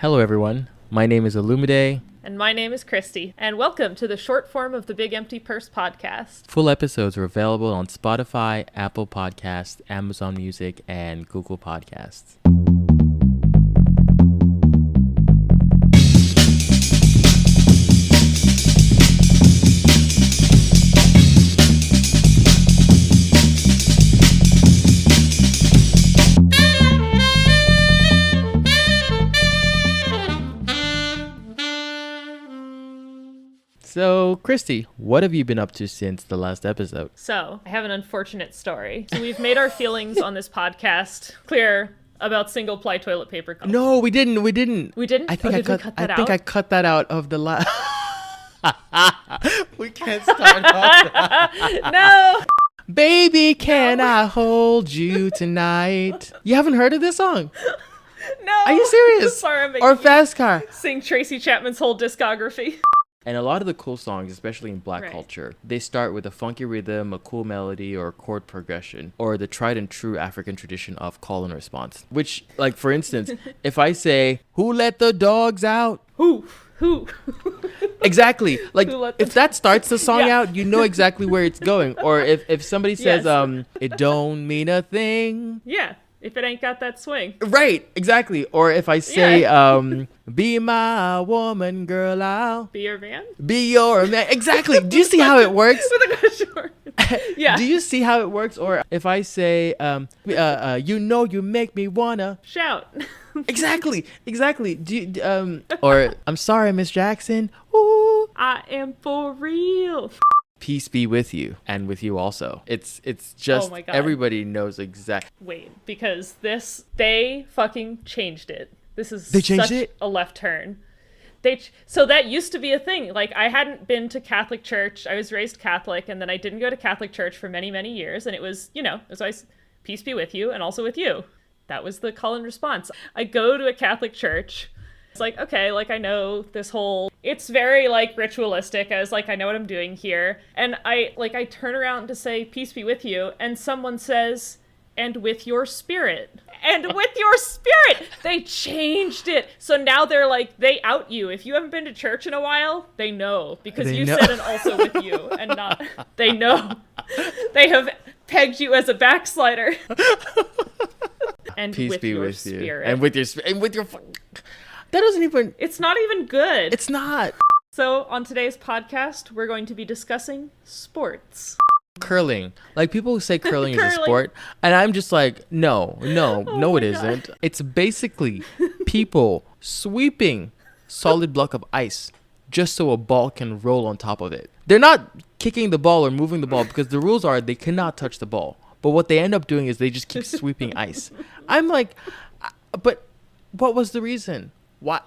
Hello everyone, my name is Illumide. And my name is Christy, and welcome to the short form of the Big Empty Purse podcast. Full episodes are available on Spotify, Apple Podcasts, Amazon Music, and Google Podcasts. So, Christy, what have you been up to since the last episode? So, I have an unfortunate story. So, we've made our feelings on this podcast clear about single-ply toilet paper cups. No, we didn't. We didn't? I think I cut that out of the last. We can't start off. No! Baby, can I hold you tonight? You haven't heard of this song? No! Are you serious? Sorry, I'm Or making Fast Car? sing Tracy Chapman's whole discography. And a lot of the cool songs, especially in Black culture, they start with a funky rhythm, a cool melody, or a chord progression, or the tried and true African tradition of call and response. Which, like, for instance, if I say, "Who let the dogs out?" Who? Exactly. Like, if that starts the song Yeah. out, you know exactly where it's going. Or if somebody says, Yes. "It don't mean a thing." Yeah, if it ain't got that swing. Right, exactly. Or if I say, "Be my woman, girl, I'll Be your man? be your man." Exactly. Do you see how it works? With a good short. Yeah. Do you see how it works? Or if I say, "You know you make me wanna." Shout. Exactly. Do you, or "I'm sorry, Miss Jackson." Ooh. I am for real. Peace be with you, and with you also. It's just Oh my God. everybody knows exactly. Wait, because they fucking changed it. This is They changed such it? a left turn. So that used to be a thing. Like, I hadn't been to Catholic church. I was raised Catholic, and then I didn't go to Catholic church for many, many years. And it was, it was always peace be with you and also with you. That was the call and response. I go to a Catholic church. It's like, okay, like, I know this whole, it's very, like, ritualistic. I was like, I know what I'm doing here. And I turn around to say, peace be with you. And someone says, and with your spirit. And with your spirit. They changed it. So now they're like, they out you. If you haven't been to church in a while, they know. Because They you know. said and also with you. And not, they know. They have pegged you as a backslider. And Peace with be your with spirit. you, and with your. That doesn't even. It's not even good. It's not. So on today's podcast, we're going to be discussing sports. Curling. Like, people who say curling is a Curling. sport, and I'm just like, no, it my isn't. It's basically people sweeping solid block of ice just so a ball can roll on top of it. They're not kicking the ball or moving the ball because the rules are they cannot touch the ball. But what they end up doing is they just keep sweeping ice. I'm like, but what was the reason? What?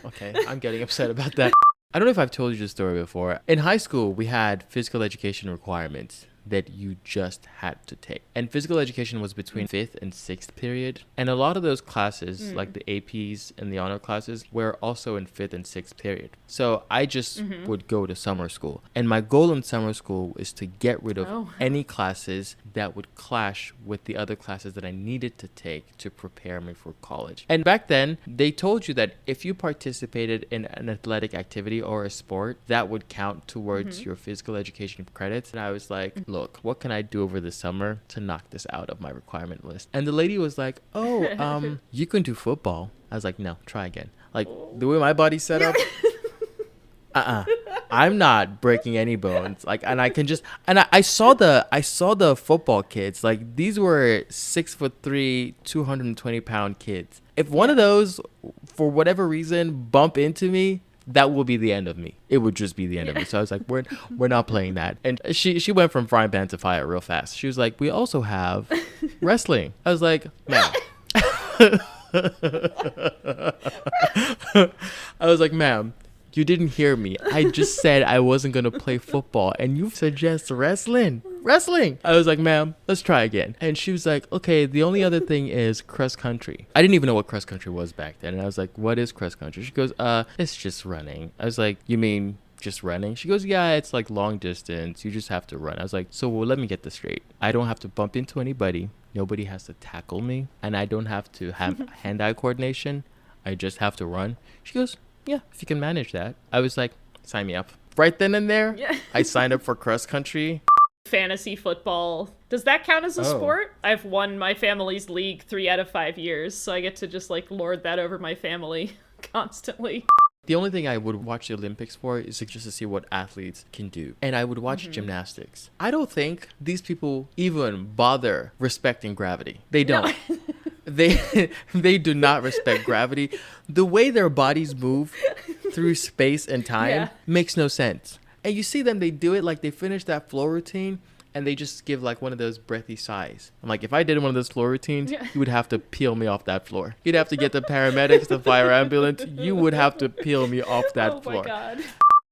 Okay, I'm getting upset about that. I don't know if I've told you this story before. In high school, we had physical education requirements that you just had to take. And physical education was between 5th and 6th period. And a lot of those classes, like the APs and the honor classes, were also in 5th and 6th period. So I just would go to summer school. And my goal in summer school is to get rid of any classes that would clash with the other classes that I needed to take to prepare me for college. And back then, they told you that if you participated in an athletic activity or a sport, that would count towards your physical education credits. And I was like, look, what can I do over the summer to knock this out of my requirement list? And the lady was like, you can do football. I was like, no, try again. Like, the way my body's set up, I'm not breaking any bones. Like, and I can just, and I saw the football kids. Like, these were 6'3", 220-pound kids. If one of those, for whatever reason, bump into me, that will be the end of me. It would just be the end of me. So I was like, we're not playing that. And she went from frying pan to fire real fast. She was like, we also have wrestling. I was like, ma'am. I was like, ma'am, you didn't hear me. I just said I wasn't going to play football, and you suggest wrestling. I was like, ma'am, let's try again. And she was like, okay, the only other thing is cross country. I didn't even know what cross country was back then. And I was like, what is cross country? She goes, it's just running. I was like, you mean just running? She goes, yeah, it's like long distance. You just have to run. I was like, so well, let me get this straight. I don't have to bump into anybody. Nobody has to tackle me. And I don't have to have hand-eye coordination. I just have to run. She goes, yeah, if you can manage that. I was like, sign me up. Right then and there, Yeah. I signed up for cross country. Fantasy football. Does that count as a Oh. sport? I've won my family's league 3 out of 5 years, so I get to just like lord that over my family constantly. The only thing I would watch the Olympics for is just to see what athletes can do. And I would watch gymnastics. I don't think these people even bother respecting gravity. They don't. No. They do not respect gravity. The way their bodies move through space and time makes no sense. And you see them, they do it like they finish that floor routine and they just give like one of those breathy sighs. I'm like, if I did one of those floor routines, you would have to peel me off that floor. You'd have to get the paramedics, the fire ambulance. You would have to peel me off that floor. Oh my God.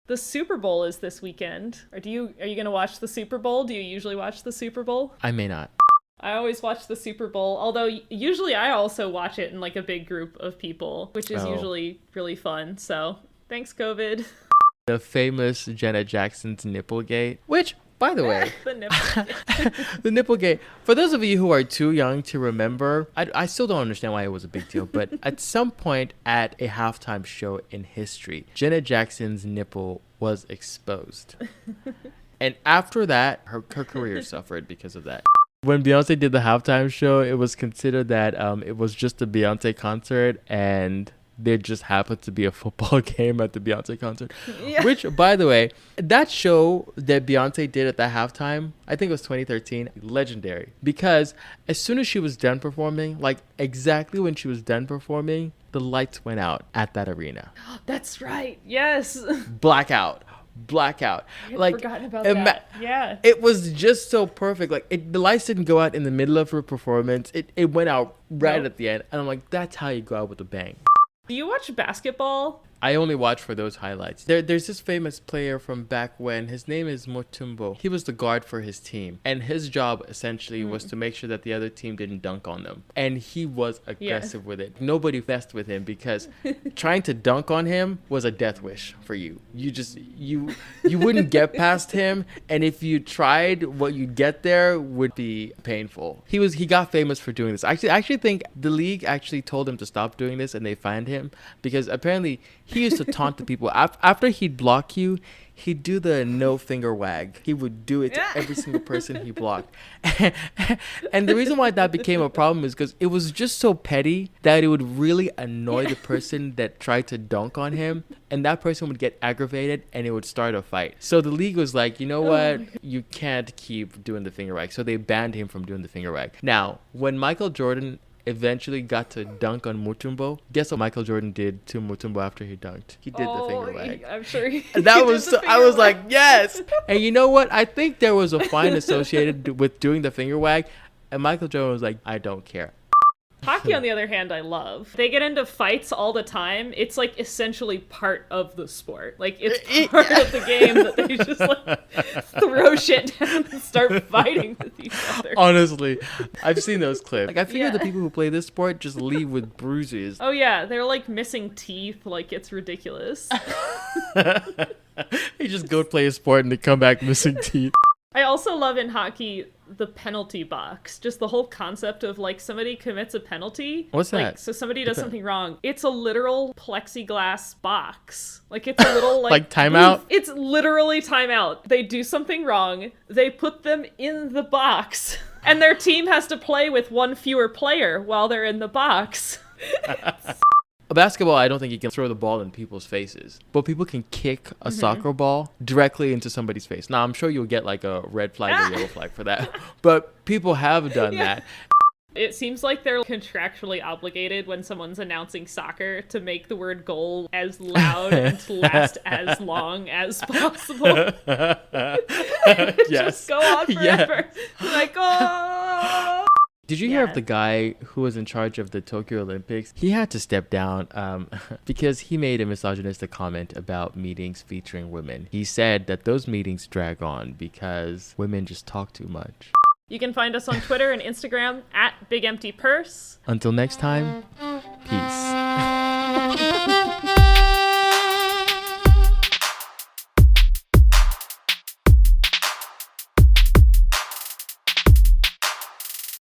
The Super Bowl is this weekend. Are you going to watch the Super Bowl? Do you usually watch the Super Bowl? I may not. I always watch the Super Bowl, although usually I also watch it in like a big group of people, which is usually really fun. So thanks, COVID. The famous Janet Jackson's Nipplegate, which, by the way, The nipple. the Nipplegate, for those of you who are too young to remember, I still don't understand why it was a big deal, but at some point at a halftime show in history, Janet Jackson's nipple was exposed. And after that, her career suffered because of that. When Beyonce did the halftime show, it was considered that it was just a Beyonce concert and there just happened to be a football game at the Beyonce concert. Yeah. Which, by the way, that show that Beyonce did at that halftime, I think it was 2013, legendary. Because as soon as she was done performing, like exactly when she was done performing, the lights went out at that arena. That's right. Yes. Blackout. I had forgotten about that. Yeah. It was just so perfect. Like the lights didn't go out in the middle of her performance. It went out right at the end. And I'm like, that's how you go out with a bang. Do you watch basketball? I only watch for those highlights. There's this famous player from back when. His name is Mutombo. He was the guard for his team. And his job essentially was to make sure that the other team didn't dunk on them. And he was aggressive with it. Nobody messed with him because trying to dunk on him was a death wish for you. You wouldn't get past him. And if you tried, what you'd get there would be painful. He got famous for doing this. I actually think the league actually told him to stop doing this and they fined him because apparently he used to taunt the people. After he'd block you, he'd do the no finger wag. He would do it to every single person he blocked. And the reason why that became a problem is because it was just so petty that it would really annoy the person that tried to dunk on him. And that person would get aggravated and it would start a fight. So the league was like, you know what? You can't keep doing the finger wag. So they banned him from doing the finger wag. Now, when Michael Jordan eventually got to dunk on Mutombo, guess what Michael Jordan did to Mutombo after he dunked? He did the finger wag. I'm sure he That was so, I was like, yes. And you know what? I think there was a fine associated with doing the finger wag. And Michael Jordan was like, I don't care. Hockey, on the other hand, I love. They get into fights all the time. It's like essentially part of the sport. Like it's part of the game that they just like throw shit down and start fighting with each other. Honestly, I've seen those clips. Like I figure the people who play this sport just leave with bruises. Oh yeah, they're like missing teeth. Like it's ridiculous. They just go play a sport and they come back missing teeth. I also love in hockey the penalty box. Just the whole concept of like somebody commits a penalty. What's like, that? So somebody does something wrong. It's a literal plexiglass box. Like it's a little like timeout? It's literally timeout. They do something wrong. They put them in the box. And their team has to play with one fewer player while they're in the box. Basketball, I don't think you can throw the ball in people's faces, but people can kick a soccer ball directly into somebody's face. Now, I'm sure you'll get like a red flag or yellow flag for that, but people have done that. It seems like they're contractually obligated when someone's announcing soccer to make the word goal as loud and to last as long as possible. Yes. Just go on forever. Like, oh! Did you hear of the guy who was in charge of the Tokyo Olympics? He had to step down because he made a misogynistic comment about meetings featuring women. He said that those meetings drag on because women just talk too much. You can find us on Twitter and Instagram at bigemptypurse. Until next time, peace.